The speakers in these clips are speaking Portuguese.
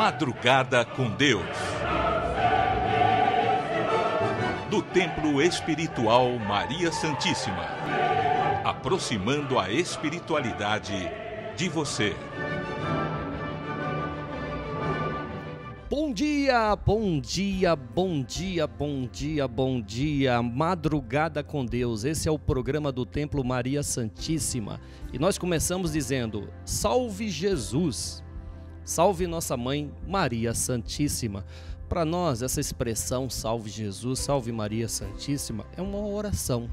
Madrugada com Deus. Do Templo Espiritual Maria Santíssima. Aproximando a espiritualidade de você. Bom dia, bom dia, bom dia, bom dia, bom dia. Madrugada com Deus. Esse é o programa do Templo Maria Santíssima. E nós começamos dizendo: salve Jesus, salve nossa mãe Maria Santíssima. Para nós, essa expressão salve Jesus, salve Maria Santíssima é uma oração.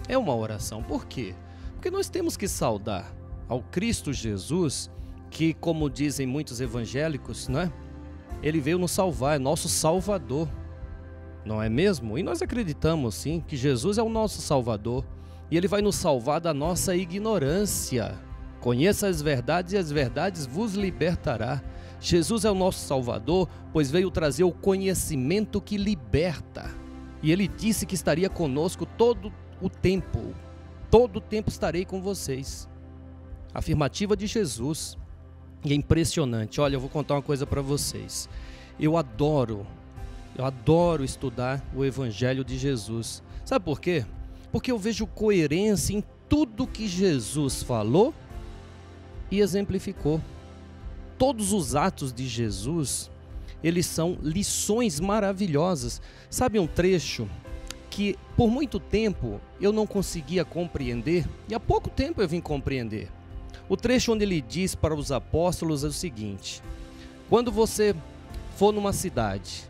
É uma oração. Por quê? Porque nós temos que saudar ao Cristo Jesus, que, como dizem muitos evangélicos, não é? Ele veio nos salvar, é nosso Salvador, não é mesmo? E nós acreditamos sim que Jesus é o nosso Salvador e Ele vai nos salvar da nossa ignorância. Conheça as verdades e as verdades vos libertará. Jesus é o nosso Salvador, pois veio trazer o conhecimento que liberta. E Ele disse que estaria conosco todo o tempo estarei com vocês. Afirmativa de Jesus. E é impressionante. Olha, eu vou contar uma coisa para vocês. Eu adoro estudar o Evangelho de Jesus. Sabe por quê? Porque eu vejo coerência em tudo que Jesus falou e exemplificou. Todos os atos de Jesus, eles são lições maravilhosas. Sabe um trecho que por muito tempo eu não conseguia compreender e há pouco tempo eu vim compreender? O trecho onde ele diz para os apóstolos é o seguinte: quando você for numa cidade,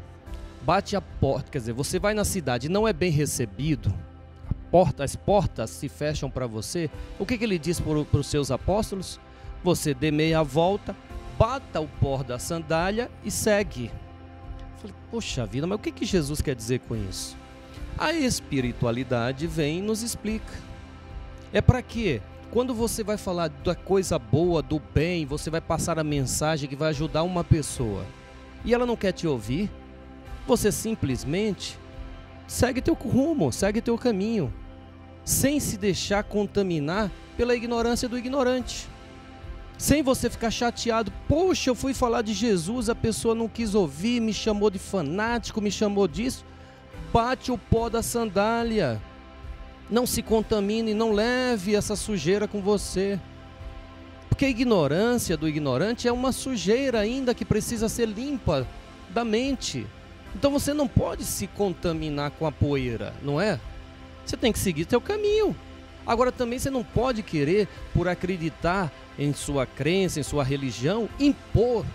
bate a porta, quer dizer, você vai na cidade e não é bem recebido, as portas se fecham para você, o que ele diz para os seus apóstolos? Você dê meia volta, bata o pó da sandália e segue. Eu falei, poxa vida, mas o que Jesus quer dizer com isso? A espiritualidade vem e nos explica. É para quê? Quando você vai falar da coisa boa, do bem, você vai passar a mensagem que vai ajudar uma pessoa e ela não quer te ouvir, você simplesmente segue teu rumo, segue teu caminho, sem se deixar contaminar pela ignorância do ignorante, sem você ficar chateado. Poxa, eu fui falar de Jesus, a pessoa não quis ouvir, me chamou de fanático, me chamou disso. Bate o pó da sandália. Não se contamine, não leve essa sujeira com você. Porque a ignorância do ignorante é uma sujeira ainda que precisa ser limpa da mente. Então você não pode se contaminar com a poeira, não é? Você tem que seguir seu caminho. Agora também você não pode querer, por acreditar em sua crença, em sua religião, impor.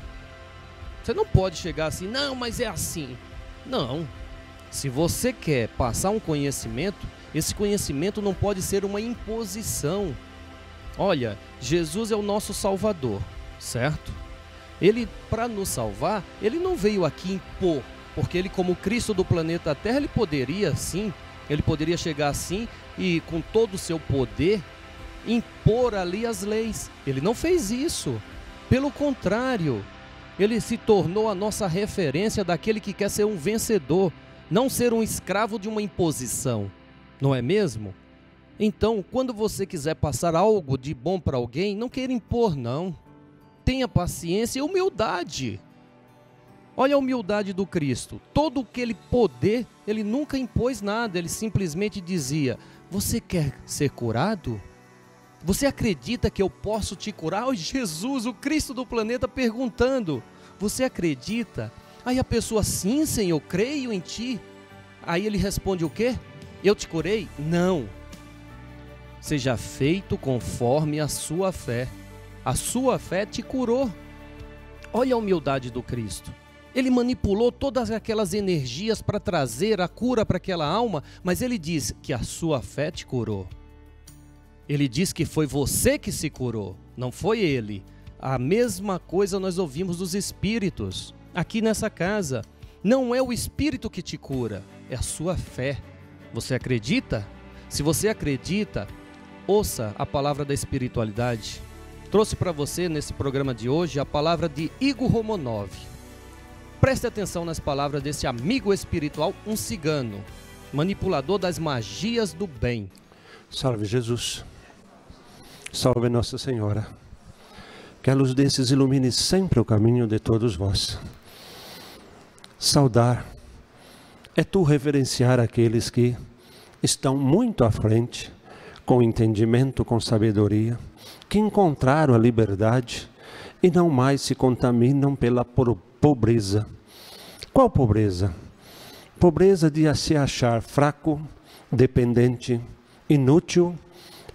Você não pode chegar assim, não, mas é assim. Não. Se você quer passar um conhecimento, esse conhecimento não pode ser uma imposição. Olha, Jesus é o nosso Salvador, certo? Ele, para nos salvar, ele não veio aqui impor, porque ele, como Cristo do planeta Terra, ele poderia sim, ele poderia chegar assim e com todo o seu poder impor ali as leis. Ele não fez isso. Pelo contrário, ele se tornou a nossa referência daquele que quer ser um vencedor, não ser um escravo de uma imposição. Não é mesmo? Então, quando você quiser passar algo de bom para alguém, não queira impor, não. Tenha paciência e humildade. Olha a humildade do Cristo. Todo aquele poder, ele nunca impôs nada. Ele simplesmente dizia: você quer ser curado? Você acredita que eu posso te curar? Oh, Jesus, o Cristo do planeta, perguntando: você acredita? Aí a pessoa: sim, Senhor, creio em ti. Aí ele responde o quê? Eu te curei? Não. Seja feito conforme a sua fé. A sua fé te curou. Olha a humildade do Cristo. Ele manipulou todas aquelas energias para trazer a cura para aquela alma, mas ele diz que a sua fé te curou. Ele diz que foi você que se curou, não foi ele. A mesma coisa nós ouvimos dos espíritos aqui nessa casa. Não é o espírito que te cura, é a sua fé. Você acredita? Se você acredita, ouça a palavra da espiritualidade. Trouxe para você nesse programa de hoje a palavra de Igor Romanov. Preste atenção nas palavras desse amigo espiritual, um cigano, manipulador das magias do bem. Salve Jesus, salve Nossa Senhora. Que a luz desses ilumine sempre o caminho de todos vós. Saudar é tu reverenciar aqueles que estão muito à frente, com entendimento, com sabedoria, que encontraram a liberdade e não mais se contaminam pela pobreza. Qual pobreza? Pobreza de se achar fraco, dependente, inútil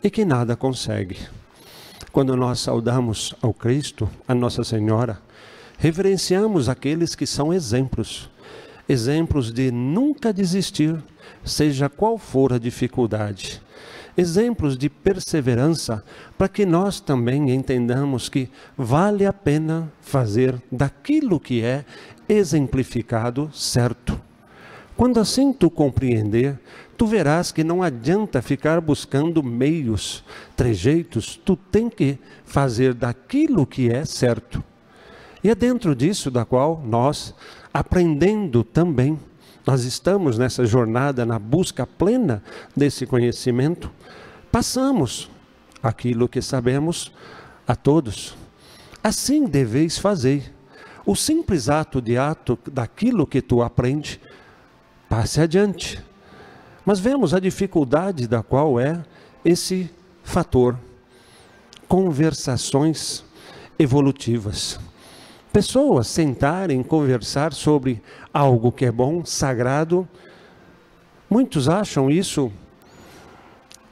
e que nada consegue. Quando nós saudamos ao Cristo, a Nossa Senhora, reverenciamos aqueles que são exemplos. Exemplos de nunca desistir, seja qual for a dificuldade. Exemplos de perseverança, para que nós também entendamos que vale a pena fazer daquilo que é exemplificado certo. Quando assim tu compreender, tu verás que não adianta ficar buscando meios, trejeitos, tu tem que fazer daquilo que é certo. E é dentro disso da qual nós, aprendendo também, nós estamos nessa jornada, na busca plena desse conhecimento, passamos aquilo que sabemos a todos. Assim deveis fazer. O simples ato daquilo que tu aprende, passe adiante. Mas vemos a dificuldade da qual é esse fator. Conversações evolutivas. Pessoas sentarem e conversar sobre algo que é bom, sagrado. Muitos acham isso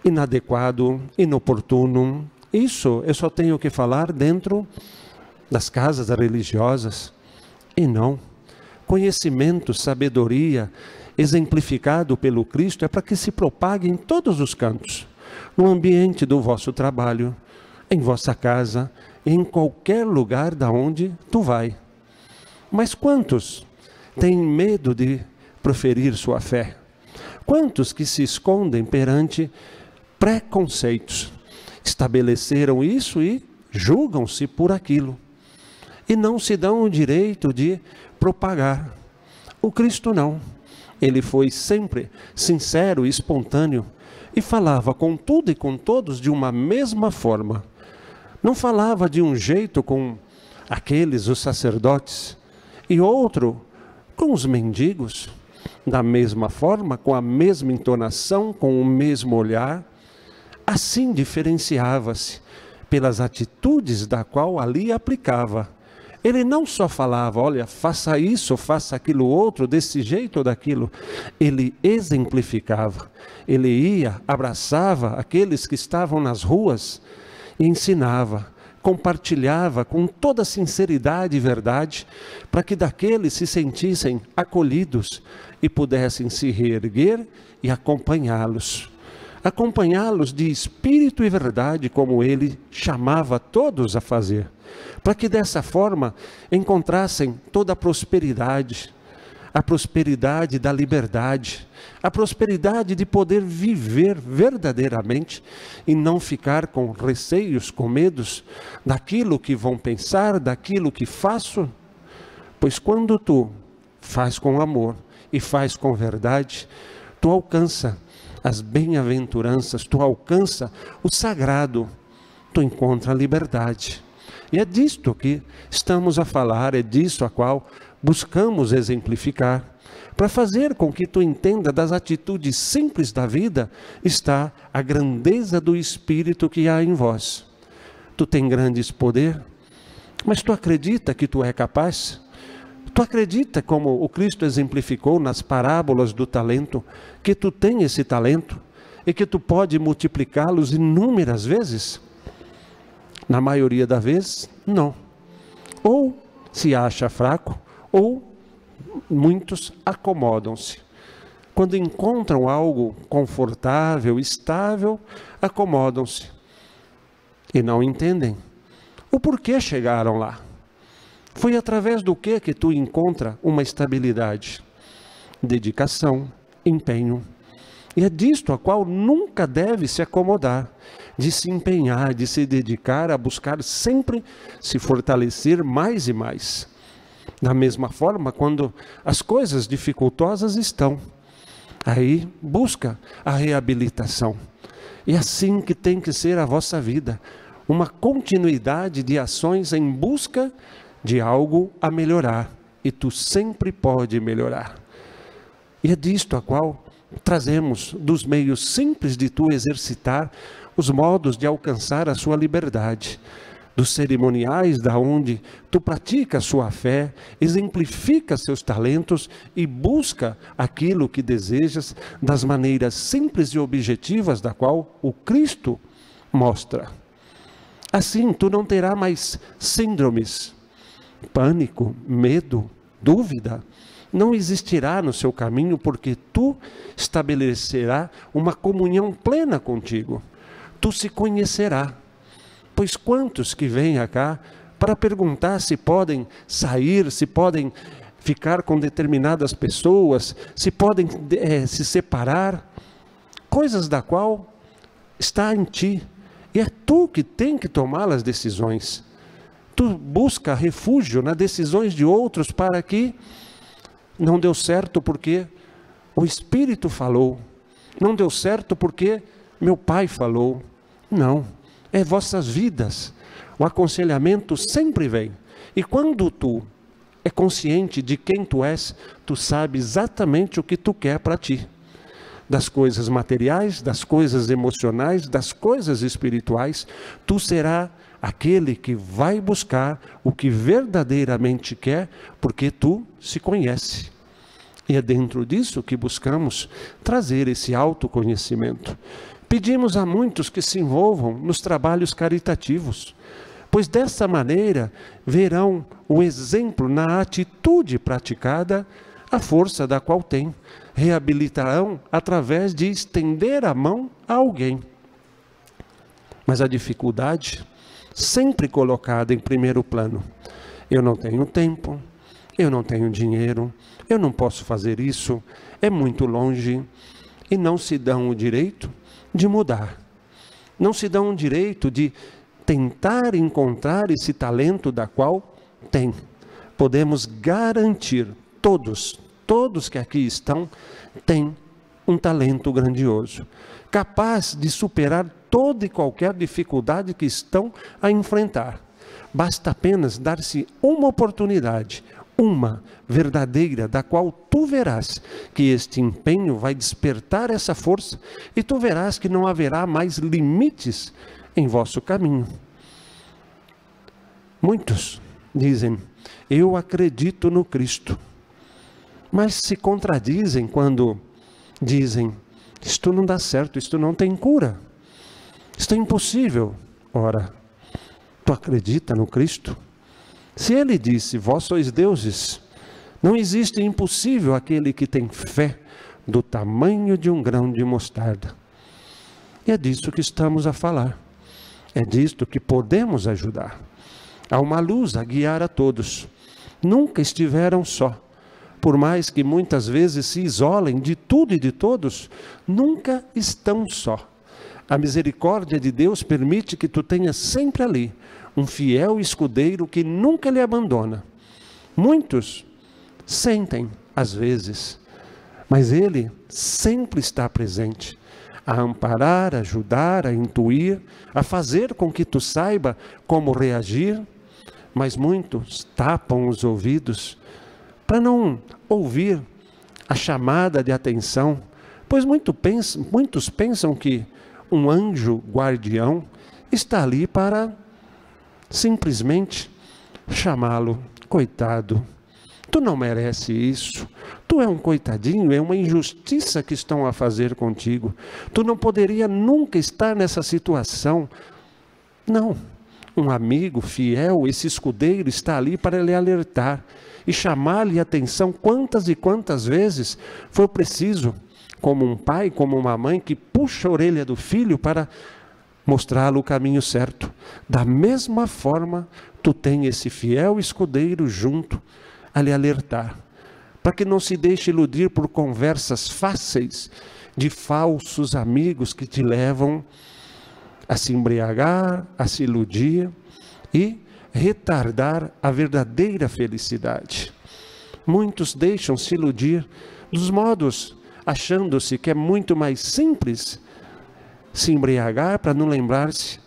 inadequado, inoportuno. Isso eu só tenho que falar dentro das casas religiosas. E não. Conhecimento, sabedoria, exemplificado pelo Cristo, é para que se propague em todos os cantos. No ambiente do vosso trabalho, em vossa casa, em qualquer lugar da onde tu vai. Mas quantos têm medo de proferir sua fé? Quantos que se escondem perante preconceitos? Estabeleceram isso e julgam-se por aquilo. E não se dão o direito de propagar. O Cristo não. Ele foi sempre sincero e espontâneo e falava com tudo e com todos de uma mesma forma. Não falava de um jeito com aqueles, os sacerdotes, e outro com os mendigos, da mesma forma, com a mesma entonação, com o mesmo olhar. Assim diferenciava-se pelas atitudes da qual ali aplicava. Ele não só falava, olha, faça isso, faça aquilo outro, desse jeito ou daquilo. Ele exemplificava. Ele ia, abraçava aqueles que estavam nas ruas e ensinava, compartilhava com toda sinceridade e verdade, para que daqueles se sentissem acolhidos e pudessem se reerguer e acompanhá-los. Acompanhá-los de espírito e verdade, como ele chamava todos a fazer, para que dessa forma encontrassem toda a prosperidade da liberdade, a prosperidade de poder viver verdadeiramente e não ficar com receios, com medos daquilo que vão pensar, daquilo que faço. Pois quando tu faz com amor e faz com verdade, tu alcança as bem-aventuranças, tu alcança o sagrado, tu encontra a liberdade. E é disto que estamos a falar, é disso a qual buscamos exemplificar, para fazer com que tu entenda das atitudes simples da vida, está a grandeza do Espírito que há em vós. Tu tem grandes poder, mas tu acredita que tu é capaz? Tu acredita, como o Cristo exemplificou nas parábolas do talento, que tu tem esse talento e que tu pode multiplicá-los inúmeras vezes? Na maioria das vezes, não. Ou se acha fraco, ou muitos acomodam-se. Quando encontram algo confortável, estável, acomodam-se. E não entendem o porquê chegaram lá. Foi através do que tu encontra uma estabilidade? Dedicação, empenho. E é disto a qual nunca deve se acomodar, de se empenhar, de se dedicar a buscar sempre se fortalecer mais e mais. Da mesma forma, quando as coisas dificultosas estão, aí busca a reabilitação. E assim que tem que ser a vossa vida. uma continuidade de ações em busca de algo a melhorar. E tu sempre pode melhorar. E é disto a qual trazemos dos meios simples de tu exercitar os modos de alcançar a sua liberdade. Dos cerimoniais da onde tu pratica a sua fé, exemplifica seus talentos e busca aquilo que desejas das maneiras simples e objetivas da qual o Cristo mostra. Assim, tu não terás mais síndromes, pânico, medo, dúvida. Não existirá no seu caminho, porque tu estabelecerás uma comunhão plena contigo. Tu se conhecerás. Pois quantos que vêm cá para perguntar se podem sair, se podem ficar com determinadas pessoas, se podem se separar, coisas da qual está em ti. E é tu que tem que tomar as decisões. Tu busca refúgio nas decisões de outros para que não deu certo porque o Espírito falou. Não deu certo porque meu pai falou. Não, é vossas vidas. O aconselhamento sempre vem. E quando tu é consciente de quem tu és, tu sabe exatamente o que tu quer para ti. Das coisas materiais, das coisas emocionais, das coisas espirituais, tu serás aquele que vai buscar o que verdadeiramente quer, porque tu se conhece. E é dentro disso que buscamos trazer esse autoconhecimento. Pedimos a muitos que se envolvam nos trabalhos caritativos, pois dessa maneira verão o exemplo na atitude praticada, a força da qual tem. Reabilitarão através de estender a mão a alguém. Mas a dificuldade sempre colocada em primeiro plano. Eu não tenho tempo, eu não tenho dinheiro, eu não posso fazer isso, é muito longe. E não se dão o direito de mudar. Não se dão o direito de tentar encontrar esse talento da qual tem. Podemos garantir, todos que aqui estão, têm um talento grandioso, capaz de superar toda e qualquer dificuldade que estão a enfrentar. Basta apenas dar-se uma oportunidade, uma verdadeira, da qual tu verás que este empenho vai despertar essa força e tu verás que não haverá mais limites em vosso caminho. Muitos dizem, eu acredito no Cristo, mas se contradizem quando dizem, isto não dá certo, isto não tem cura, isto é impossível. Ora, tu acredita no Cristo? Se ele disse, vós sois deuses, não existe impossível aquele que tem fé do tamanho de um grão de mostarda. E é disso que estamos a falar, é disto que podemos ajudar. Há uma luz a guiar a todos, nunca estiveram só. Por mais que muitas vezes se isolem de tudo e de todos, nunca estão só. A misericórdia de Deus permite que tu tenhas sempre ali um fiel escudeiro que nunca lhe abandona. Muitos sentem, às vezes, mas ele sempre está presente, a amparar, a ajudar, a intuir, a fazer com que tu saiba como reagir, mas muitos tapam os ouvidos para não ouvir a chamada de atenção, pois muitos pensam que um anjo guardião está ali para simplesmente chamá-lo, coitado, tu não mereces isso, tu é um coitadinho, é uma injustiça que estão a fazer contigo, tu não poderia nunca estar nessa situação. Não, um amigo fiel, esse escudeiro está ali para lhe alertar e chamar-lhe a atenção quantas e quantas vezes for preciso, como um pai, como uma mãe que puxa a orelha do filho para mostrá-lo o caminho certo. Da mesma forma, tu tem esse fiel escudeiro junto a lhe alertar, para que não se deixe iludir por conversas fáceis de falsos amigos que te levam a se embriagar, a se iludir e retardar a verdadeira felicidade. Muitos deixam-se iludir dos modos, achando-se que é muito mais simples se embriagar para não lembrar-se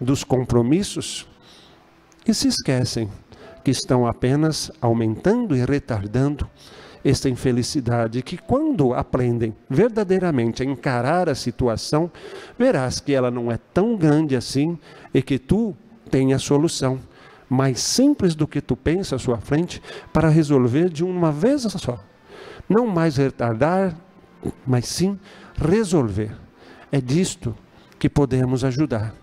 dos compromissos e se esquecem que estão apenas aumentando e retardando esta infelicidade, que quando aprendem verdadeiramente a encarar a situação, verás que ela não é tão grande assim e que tu tem a solução mais simples do que tu pensa à sua frente para resolver de uma vez só. Não mais retardar, mas sim resolver. É disto que podemos ajudar.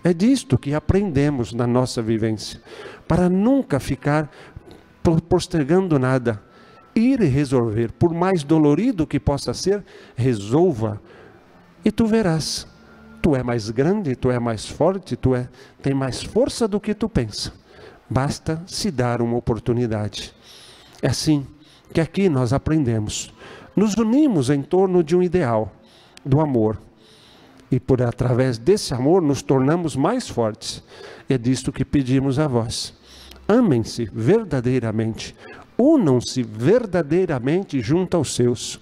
É disto que aprendemos na nossa vivência. Para nunca ficar postergando nada. Ir e resolver, por mais dolorido que possa ser, resolva. E tu verás, tu é mais grande, tu é mais forte, tem mais força do que tu pensa. Basta se dar uma oportunidade. É assim que aqui nós aprendemos. Nos unimos em torno de um ideal, do amor. E através desse amor nos tornamos mais fortes. É disto que pedimos a vós. Amem-se verdadeiramente. Unam-se verdadeiramente junto aos seus.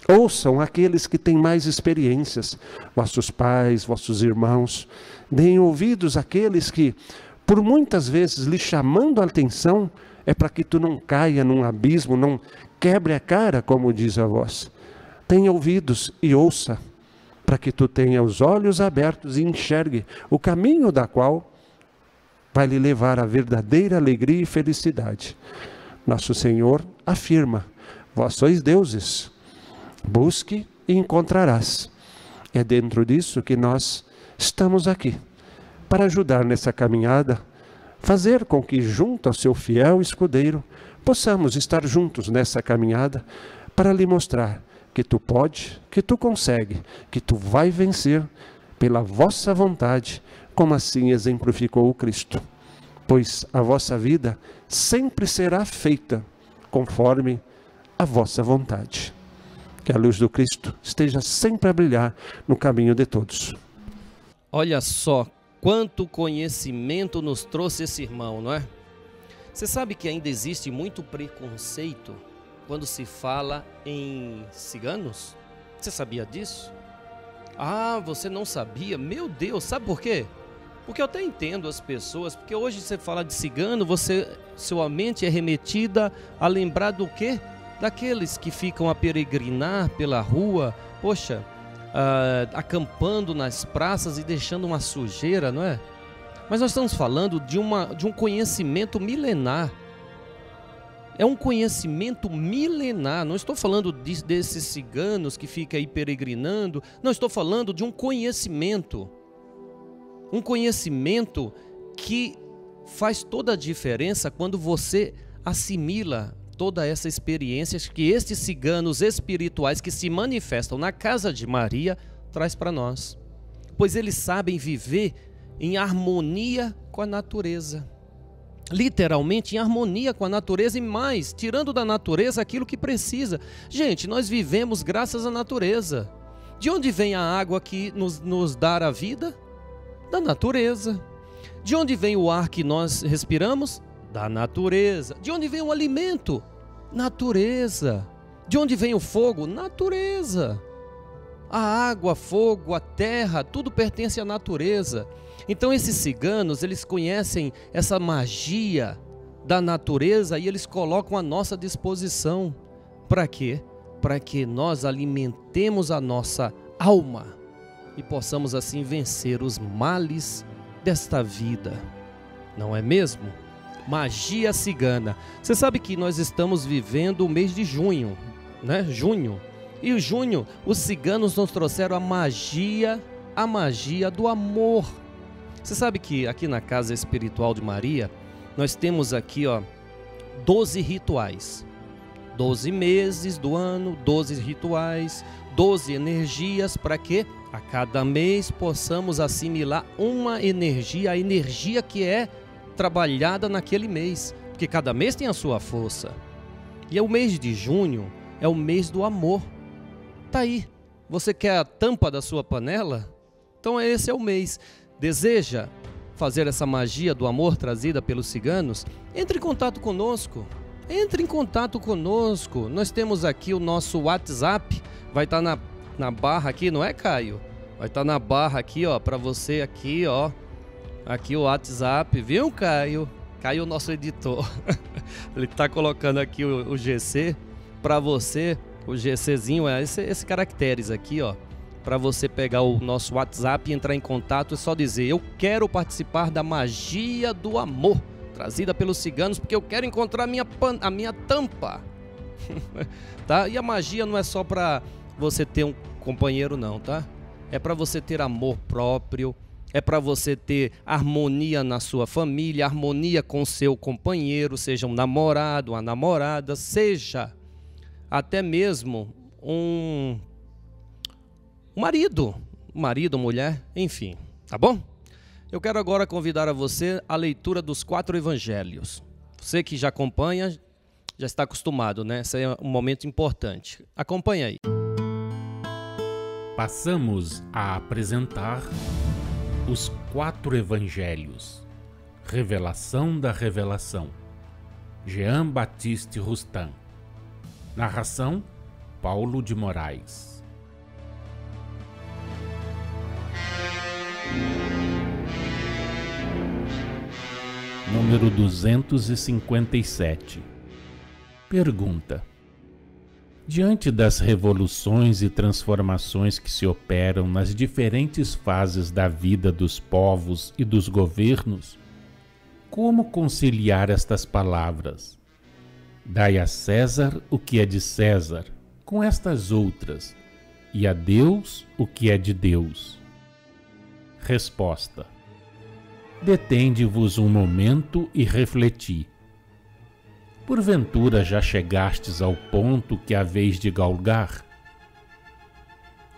Ouçam aqueles que têm mais experiências, vossos pais, vossos irmãos. Deem ouvidos àqueles que, por muitas vezes, lhe chamando a atenção, é para que tu não caia num abismo, não quebre a cara, como diz a voz. Tenha ouvidos e ouça, para que tu tenha os olhos abertos e enxergue o caminho da qual vai lhe levar a verdadeira alegria e felicidade. Nosso Senhor afirma, vós sois deuses, busque e encontrarás. É dentro disso que nós estamos aqui, para ajudar nessa caminhada, fazer com que junto ao seu fiel escudeiro, possamos estar juntos nessa caminhada, para lhe mostrar que tu pode, que tu consegue, que tu vai vencer pela vossa vontade, como assim exemplificou o Cristo. Pois a vossa vida sempre será feita conforme a vossa vontade. Que a luz do Cristo esteja sempre a brilhar no caminho de todos. Olha só quanto conhecimento nos trouxe esse irmão, não é? Você sabe que ainda existe muito preconceito quando se fala em ciganos? Você sabia disso? Ah, você não sabia? Meu Deus, sabe por quê? Porque eu até entendo as pessoas, porque hoje você fala de cigano, sua mente é remetida a lembrar do quê? Daqueles que ficam a peregrinar pela rua, poxa, acampando nas praças e deixando uma sujeira, não é? Mas nós estamos falando de um conhecimento milenar. É um conhecimento milenar. Não estou falando desses ciganos que ficam aí peregrinando. Não, estou falando de um conhecimento. Um conhecimento que faz toda a diferença quando você assimila toda essa experiência que estes ciganos espirituais que se manifestam na casa de Maria traz para nós. Pois eles sabem viver em harmonia com a natureza. Literalmente em harmonia com a natureza e mais, tirando da natureza aquilo que precisa. Gente, nós vivemos graças à natureza. De onde vem a água que nos dá a vida? Da natureza. De onde vem o ar que nós respiramos? Da natureza. De onde vem o alimento? Natureza. De onde vem o fogo? Natureza. A água, fogo, a terra, tudo pertence à natureza. Então esses ciganos, eles conhecem essa magia da natureza e eles colocam à nossa disposição. Para quê? Para que nós alimentemos a nossa alma e possamos assim vencer os males desta vida. Não é mesmo? Magia cigana. Você sabe que nós estamos vivendo o mês de junho, né? Junho. E o junho, os ciganos nos trouxeram a magia do amor. Você sabe que aqui na Casa Espiritual de Maria, nós temos aqui, 12 rituais. 12 meses do ano, 12 rituais, 12 energias, para que a cada mês possamos assimilar uma energia, a energia que é trabalhada naquele mês, porque cada mês tem a sua força. E o mês de junho é o mês do amor. Tá aí, você quer a tampa da sua panela? Então esse é o mês. Deseja fazer essa magia do amor trazida pelos ciganos? Entre em contato conosco. Entre em contato conosco. Nós temos aqui o nosso WhatsApp. Vai estar na barra aqui, não é, Caio? Vai estar na barra aqui, para você aqui, Aqui o WhatsApp, viu, Caio? Caio, nosso editor. Ele tá colocando aqui o GC para você, o GCzinho, esse caracteres aqui, ó. Para você pegar o nosso WhatsApp e entrar em contato, é só dizer: eu quero participar da magia do amor, trazida pelos ciganos, porque eu quero encontrar a minha tampa. Tá? E a magia não é só para você ter um companheiro não, tá? É para você ter amor próprio, é para você ter harmonia na sua família, harmonia com seu companheiro, seja um namorado, uma namorada, seja até mesmo um marido, mulher, enfim, tá bom? Eu quero agora convidar a você a leitura dos 4 evangelhos. Você que já acompanha, já está acostumado, né? Esse é um momento importante. Acompanha aí. Passamos a apresentar os 4 evangelhos. Revelação da Revelação. Jean Baptiste Rustin. Narração: Paulo de Moraes. Número 257. Pergunta: diante das revoluções e transformações que se operam nas diferentes fases da vida dos povos e dos governos, como conciliar estas palavras? Dai a César o que é de César, com estas outras, e a Deus o que é de Deus. Resposta: detende-vos um momento e refleti. Porventura já chegastes ao ponto que haveis de galgar?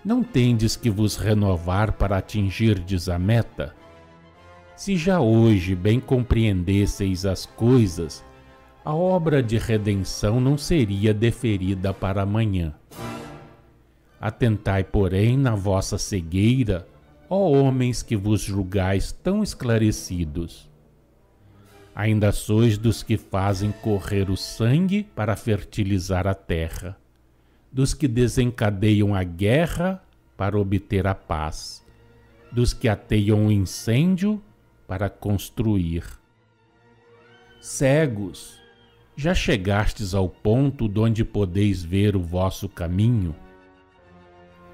Não tendes que vos renovar para atingirdes a meta? Se já hoje bem compreendesseis as coisas, a obra de redenção não seria deferida para amanhã. Atentai, porém, na vossa cegueira, ó homens que vos julgais tão esclarecidos. Ainda sois dos que fazem correr o sangue para fertilizar a terra, dos que desencadeiam a guerra para obter a paz, dos que ateiam o incêndio para construir. Cegos, já chegastes ao ponto donde podeis ver o vosso caminho?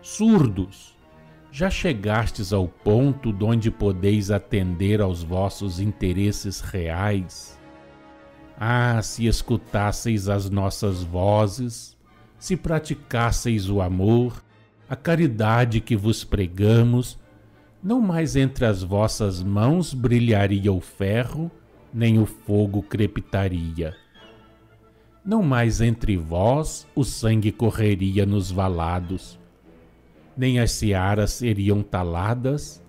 Surdos, já chegastes ao ponto donde podeis atender aos vossos interesses reais? Ah, se escutasseis as nossas vozes, se praticasseis o amor, a caridade que vos pregamos, não mais entre as vossas mãos brilharia o ferro, nem o fogo crepitaria. Não mais entre vós o sangue correria nos valados, nem as searas seriam taladas,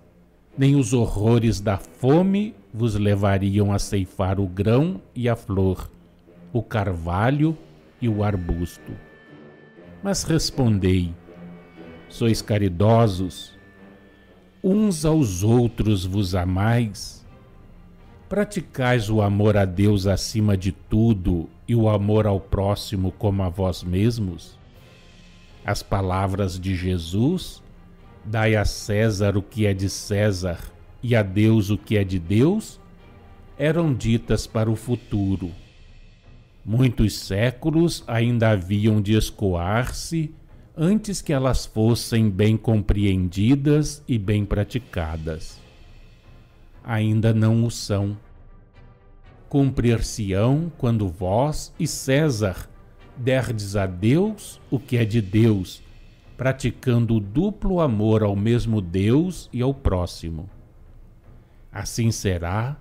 nem os horrores da fome vos levariam a ceifar o grão e a flor, o carvalho e o arbusto. Mas respondei: sois caridosos? Uns aos outros vos amais? Praticais o amor a Deus acima de tudo e o amor ao próximo como a vós mesmos? As palavras de Jesus, dai a César o que é de César e a Deus o que é de Deus, eram ditas para o futuro. Muitos séculos ainda haviam de escoar-se antes que elas fossem bem compreendidas e bem praticadas. Ainda não o são. Cumprir-se-ão quando vós e César derdes a Deus o que é de Deus, praticando o duplo amor ao mesmo Deus e ao próximo. Assim será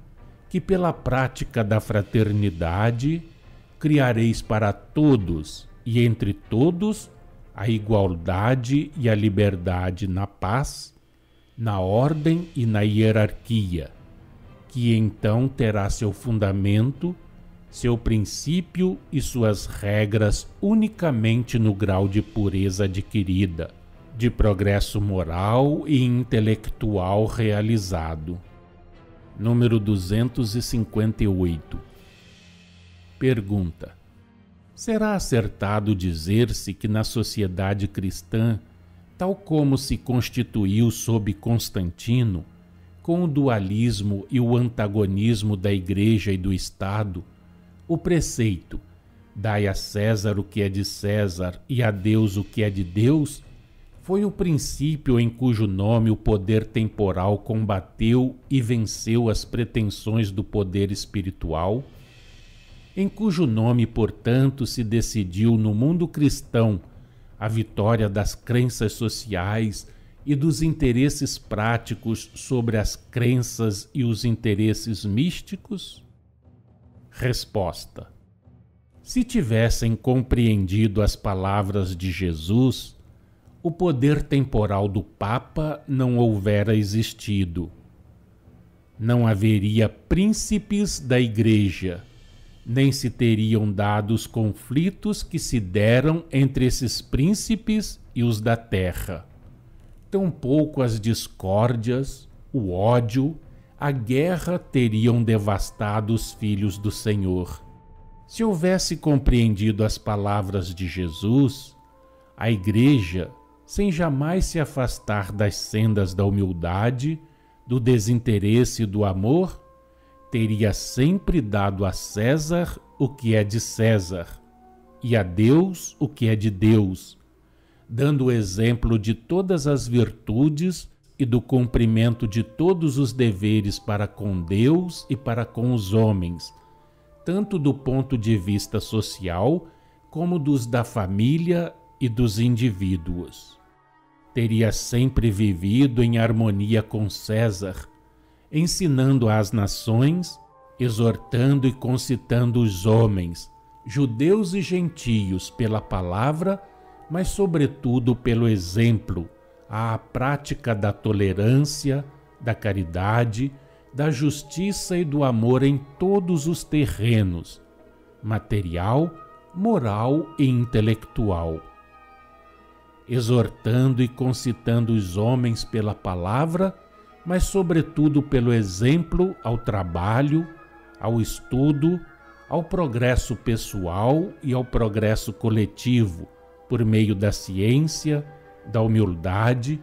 que, pela prática da fraternidade, criareis para todos e entre todos a igualdade e a liberdade na paz, na ordem e na hierarquia, que então terá seu fundamento, seu princípio e suas regras unicamente no grau de pureza adquirida, de progresso moral e intelectual realizado. Número 258. Pergunta: será acertado dizer-se que na sociedade cristã, tal como se constituiu sob Constantino, com o dualismo e o antagonismo da Igreja e do Estado, o preceito "Dai a César o que é de César e a Deus o que é de Deus" foi o princípio em cujo nome o poder temporal combateu e venceu as pretensões do poder espiritual, em cujo nome, portanto, se decidiu no mundo cristão a vitória das crenças sociais e dos interesses práticos sobre as crenças e os interesses místicos? Resposta: se tivessem compreendido as palavras de Jesus, o poder temporal do Papa não houvera existido. Não haveria príncipes da Igreja, nem se teriam dado os conflitos que se deram entre esses príncipes e os da terra. Tampouco as discórdias, o ódio, a guerra teriam devastado os filhos do Senhor. Se houvesse compreendido as palavras de Jesus, a Igreja, sem jamais se afastar das sendas da humildade, do desinteresse e do amor, teria sempre dado a César o que é de César e a Deus o que é de Deus, dando o exemplo de todas as virtudes e do cumprimento de todos os deveres para com Deus e para com os homens, tanto do ponto de vista social como dos da família e dos indivíduos. Teria sempre vivido em harmonia com César, ensinando às nações, exortando e concitando os homens, judeus e gentios, pela palavra, mas sobretudo pelo exemplo, à prática da tolerância, da caridade, da justiça e do amor em todos os terrenos, material, moral e intelectual. Exortando e concitando os homens pela palavra, mas sobretudo pelo exemplo ao trabalho, ao estudo, ao progresso pessoal e ao progresso coletivo, por meio da ciência, da humildade,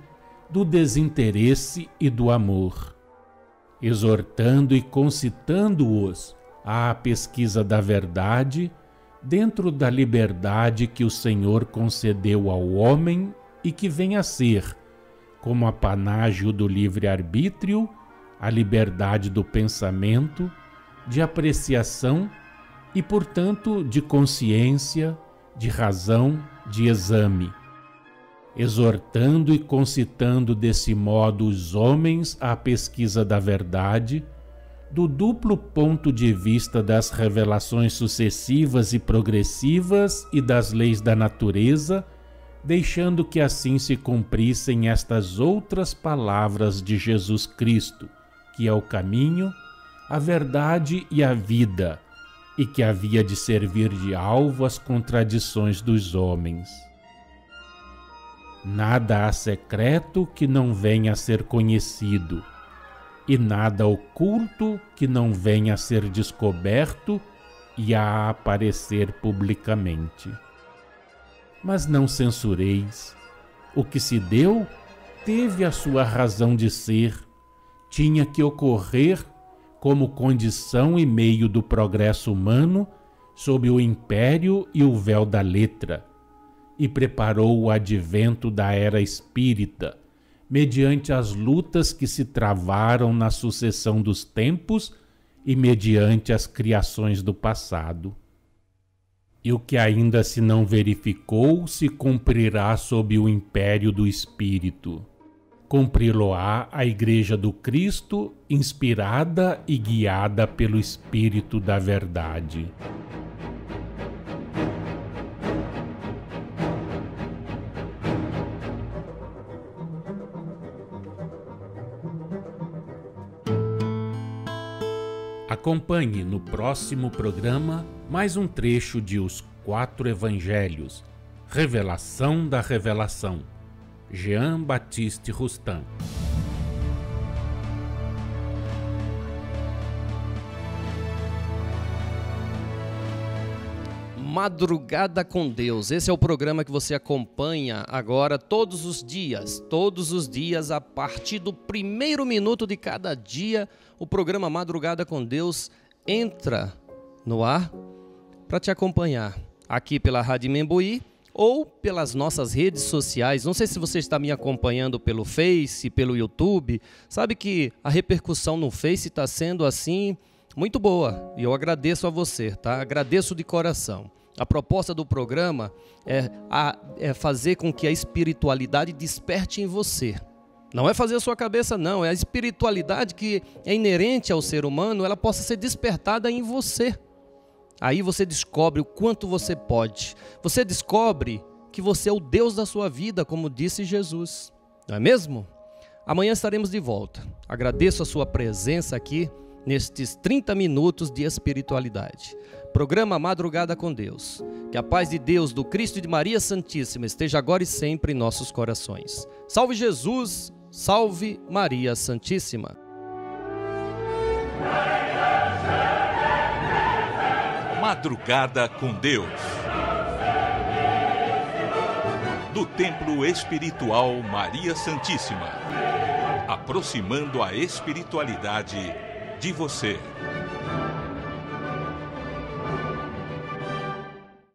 do desinteresse e do amor. Exortando e concitando-os à pesquisa da verdade, dentro da liberdade que o Senhor concedeu ao homem e que vem a ser, como apanágio do livre-arbítrio, a liberdade do pensamento, de apreciação e, portanto, de consciência, de razão, de exame. Exortando e concitando desse modo os homens à pesquisa da verdade, do duplo ponto de vista das revelações sucessivas e progressivas e das leis da natureza, deixando que assim se cumprissem estas outras palavras de Jesus Cristo, que é o caminho, a verdade e a vida, e que havia de servir de alvo às contradições dos homens. Nada há secreto que não venha a ser conhecido, e nada oculto que não venha a ser descoberto e a aparecer publicamente. Mas não censureis. O que se deu teve a sua razão de ser, tinha que ocorrer como condição e meio do progresso humano sob o império e o véu da letra, e preparou o advento da era espírita, mediante as lutas que se travaram na sucessão dos tempos e mediante as criações do passado. E o que ainda se não verificou se cumprirá sob o império do Espírito. Cumpri-lo-á a Igreja do Cristo, inspirada e guiada pelo Espírito da Verdade. Acompanhe no próximo programa mais um trecho de Os Quatro Evangelhos, Revelação da Revelação, Jean Baptiste Rustin. Madrugada com Deus. Esse é o programa que você acompanha agora todos os dias, a partir do primeiro minuto de cada dia, o programa Madrugada com Deus entra no ar para te acompanhar aqui pela Rádio Membuí ou pelas nossas redes sociais. Não sei se você está me acompanhando pelo Face, pelo YouTube. Sabe que a repercussão no Face está sendo assim muito boa, e eu agradeço a você, tá? Agradeço de coração. A proposta do programa é fazer com que a espiritualidade desperte em você. Não é fazer a sua cabeça, não. É a espiritualidade que é inerente ao ser humano, ela possa ser despertada em você. Aí você descobre o quanto você pode. Você descobre que você é o Deus da sua vida, como disse Jesus. Não é mesmo? Amanhã estaremos de volta. Agradeço a sua presença aqui nestes 30 minutos de espiritualidade. Programa Madrugada com Deus. Que a paz de Deus, do Cristo e de Maria Santíssima esteja agora e sempre em nossos corações. Salve Jesus, salve Maria Santíssima. Madrugada com Deus. Do Templo Espiritual Maria Santíssima. Aproximando a espiritualidade de você.